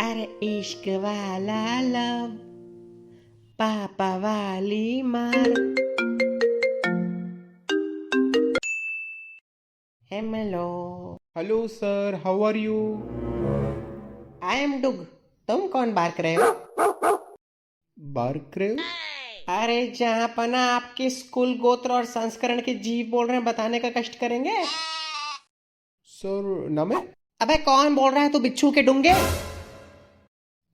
अरे इश्क वाला लव, पापा वाली मार। Hello. Hello sir, how are you? I am Doug. तुम कौन बात रहे हो? बार्क रहे हो? अरे जहाँ पना आपके स्कूल गोत्र और संस्करण के जीव बोल रहे हैं, बताने का कष्ट करेंगे। सर नाम है? अबे कौन बोल रहा है तू बिच्छू के डूंगे?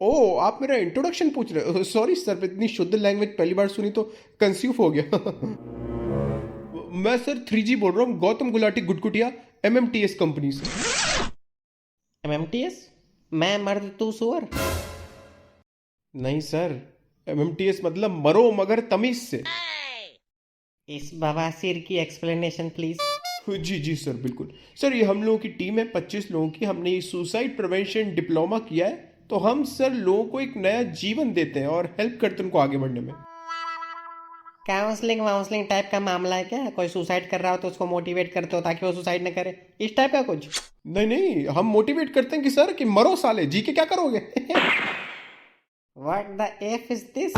ओ, आप मेरा इंट्रोडक्शन पूछ रहे हो? सॉरी सर, इतनी शुद्ध लैंग्वेज पहली बार सुनी तो कंफ्यूज हो गया। मैं सर 3G बोल रहा हूँ, गौतम गुलाटी गुटकुटिया, MMTS कंपनी से। MMTS? मैं मर्द तू सुअर? नहीं सर, MMTS मतलब मरो मगर तमीज से। इस बवासीर की एक्सप्लेनेशन प्लीज। जी जी सर, बिल्कुल। सर ये हम लोगों की टीम है 25 लोगों की। हमने ये सुसाइड प्रिवेंशन डिप्लोमा किया है, तो हम सर लोगों को एक नया जीवन देते हैं और हेल्प करते हैं उनको आगे बढ़ने में। काउंसलिंग वाउंसलिंग टाइप का मामला है क्या? कोई सुसाइड कर रहा हो तो उसको मोटिवेट करते हो ताकि वो सुसाइड न करे, इस टाइप का कुछ? नहीं नहीं, हम मोटिवेट करते हैं कि सर कि मरो साले, जी के क्या करोगे। What the F is this?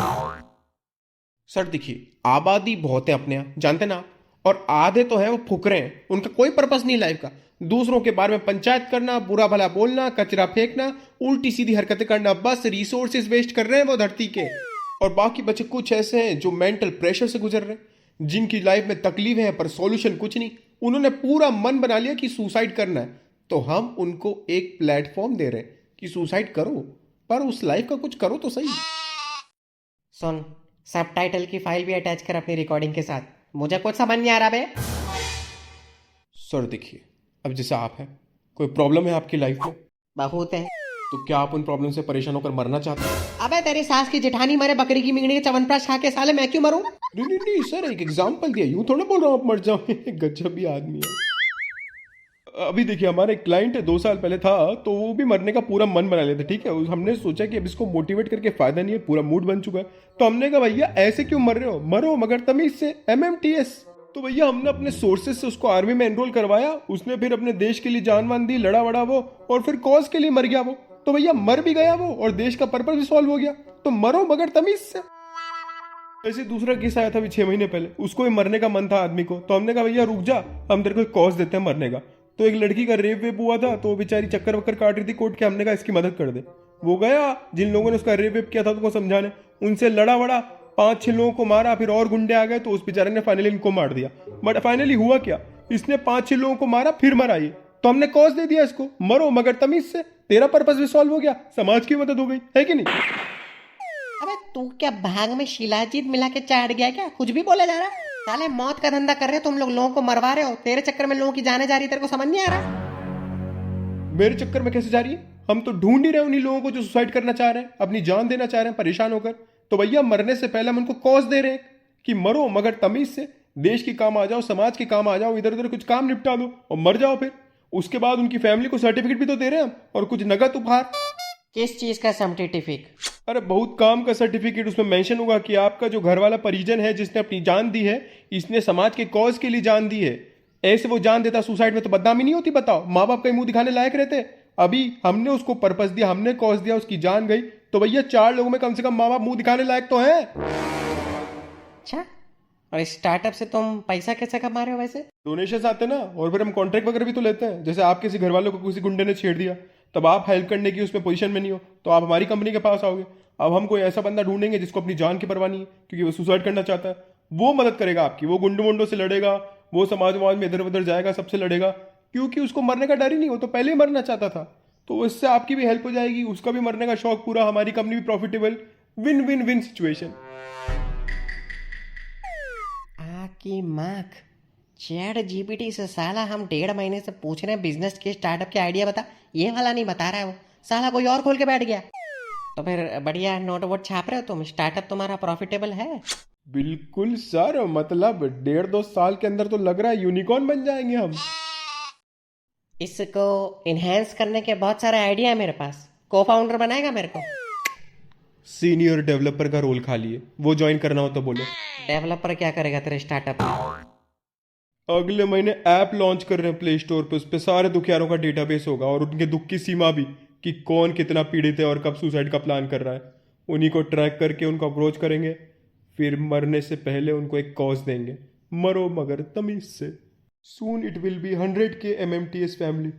Sir देखिए, आबादी बहुत है अपने यहाँ, जानते ना आप? और आधे तो हैं वो फुकरे हैं, उनका कोई पर्पस नहीं लाइफ का। दूसरों के बारे में पंचायत करना, बुरा भला बोलना, कचरा फेंकना, उल्टी सीधी हरकतें करना, बस रिसोर्सेज वेस्ट कर रहे हैं वो धरती के। और बाकी बच्चे कुछ ऐसे हैं जो मेंटल प्रेशर से गुजर रहे हैं, जिनकी लाइफ में तकलीफ है पर सॉल्यूशन कुछ नहीं। उन्होंने पूरा मन बना लिया कि सुसाइड करना है, तो हम उनको एक प्लेटफॉर्म दे रहे हैं कि सुसाइड करो, पर उस लाइफ का कुछ करो तो सही। सुन, सबटाइटल की फाइल भी अटैच कर अपनी रिकॉर्डिंग के साथ। मुझे कुछ समझ नहीं आ रहा बे। सर देखिए, अब जैसे आप हैं, कोई प्रॉब्लम है आपकी लाइफ में, बहुत है। तो क्या आप उन प्रॉब्लम से परेशान होकर मरना चाहते हैं? अबे तेरी सास की जेठानी मरे बकरी की मिंगनी के च्यवनप्राश खा के, साले मैं क्यों मरूं? नहीं नहीं नहीं सर, एक एग्जांपल दिया, यूं थोड़ा बोल रहा हूँ आप मर जाओ। गजब ही आदमी है। अभी देखिए, हमारा एक क्लाइंट है, 2 साल पहले था, तो वो भी मरने का पूरा मन बना लिया था। ठीक है, हमने सोचा कि अब इसको मोटिवेट करके फायदा नहीं है, पूरा मूड बन चुका है। तो हमने कहा भैया ऐसे क्यों मर रहे हो, मरो मगर तमीज से, MMTS। तो भैया हमने अपने सोर्सेज से उसको आर्मी में एनरोल करवाया। उसने फिर अपने देश के लिए जान वान दी, लड़ा वड़ा वो, और फिर कॉज के लिए मर गया वो। तो भैया मर भी गया वो और देश का पर्पज भी सॉल्व हो गया। तो मरो मगर तमीज से। ऐसे दूसरा केस आया था अभी 6 महीने पहले, उसको भी मरने का मन था आदमी को। तो हमने कहा भैया रुक जा, हम तेरे को कॉज देते हैं मरने का। तो एक लड़की का रेप वेप हुआ था, तो वो बेचारी चक्कर वक्कर काट रही थी कोर्ट के। हमने कहा इसकी मदद कर दे। वो गया, जिन लोगों ने उसका रेप वेप किया था उनको समझाने, उनसे लड़ा वड़ा, 5-6 लोगों को मारा, फिर और गुंडे आ गए तो उस बेचारे ने फाइनली इनको मार दिया। बट फाइनली हुआ क्या, इसने 5-6 लोगों को मारा फिर मरा ये। तो हमने कॉज दे दिया इसको, मरो मगर तमीज से। तेरा पर्पस भी सॉल्व हो गया, समाज की मदद हो गई, है कि नहीं? अबे तू क्या भाग में शिलाजीत मिला के चाट गया क्या? कुछ भी बोला जा रहा है। साले मौत का धंधा कर रहे हो तुम लोग, लोगों को मरवा रहे हो। तेरे चक्कर में लोगों की जाने जा रही, तेरे को समझ नहीं आ रहा? मेरे चक्कर में कैसे जा रही है? हम तो ढूंढ ही रहे उन्हीं लोगों को जो सुसाइड करना चाह रहे हैं, अपनी जान देना चाह रहे हैं परेशान होकर। तो भैया मरने से पहले हम उनको कॉज दे रहे हैं कि मरो मगर तमीज से, देश के काम आ जाओ, समाज के काम आ जाओ, इधर उधर कुछ काम निपटा दो और मर जाओ। फिर उसके बाद उनकी फैमिली को सर्टिफिकेट भी तो दे रहे हैं हम, और कुछ नगद उपहार। किस चीज का सर्टिफिकेट? अरे बहुत काम का सर्टिफिकेट, उसमें मेंशन होगा कि आपका जो घर वाला परिजन है जिसने अपनी जान दी है, इसने समाज के कॉज के लिए जान दी है। ऐसे वो जान देता सुसाइड में तो बदनामी नहीं होती? बताओ, माँ बाप का मुंह दिखाने लायक रहते? अभी हमने उसको पर्पस दिया, हमने कॉज दिया, उसकी जान गई, तो भैया 4 लोगों में कम से कम माँ बाप मुंह दिखाने लायक तो है। अच्छा, और इस स्टार्टअप से तुम पैसा कैसे कमा रहे हो वैसे? डोनेशन आते ना, और फिर हम कॉन्ट्रैक्ट वगैरह भी तो लेते हैं। जैसे आप किसी घर वालों को किसी गुंडे ने छेड़ दिया, तब आप हेल्प करने की उसमें पोजीशन में नहीं हो, तो आप हमारी कंपनी के पास आओगे। अब हम कोई ऐसा बंदा ढूंढेंगे जिसको अपनी जान की परवाह नहीं है, क्योंकि वो सुसाइड करना चाहता है, वो मदद करेगा आपकी। वो गुंडों वुंडों से लड़ेगा, वो समाज वाज में इधर उधर जाएगा, सबसे लड़ेगा, क्योंकि उसको मरने का डर ही नहीं, हो तो पहले ही मरना चाहता था। तो इससे आपकी भी हेल्प हो जाएगी, उसका भी मरने का शौक पूरा, हमारी कंपनी भी profitable. Win win win situation. आकी माख, चैट जीपीटी से साला हम 1.5 महीने से पूछ रहे हैं बिजनेस के स्टार्टअप के आइडिया बता, ये वाला नहीं बता रहा है वो। साला कोई और खोल के बैठ गया। तो फिर बढ़िया नोट वोट छाप रहे हो तुम, स्टार्टअप तुम्हारा प्रॉफिटेबल है? बिल्कुल सर, मतलब 1.5-2 साल के अंदर तो लग रहा है यूनिकॉर्न बन जाएंगे हम। इसको इनहेंस करने के बहुत सारे आइडिया है मेरे पास। को फाउंडर बनाएगा मेरे को? सीनियर डेवलपर का रोल खाली है, वो ज्वाइन करना हो तो बोलो। डेवलपर क्या करेगा तेरे स्टार्टअप में? अगले महीने ऐप लॉन्च कर रहे हैं प्ले स्टोर पे, उस पे सारे दुखियारों का डेटाबेस होगा और उनके दुख की सीमा भी, कि कौन कितना पीड़ित है और कब सुसाइड का प्लान कर रहा है। उन्हीं को ट्रैक करके उनको अप्रोच करेंगे, फिर मरने से पहले उनको एक कॉज देंगे, मरो मगर तमीज से। Soon it will be 100K MMTS family.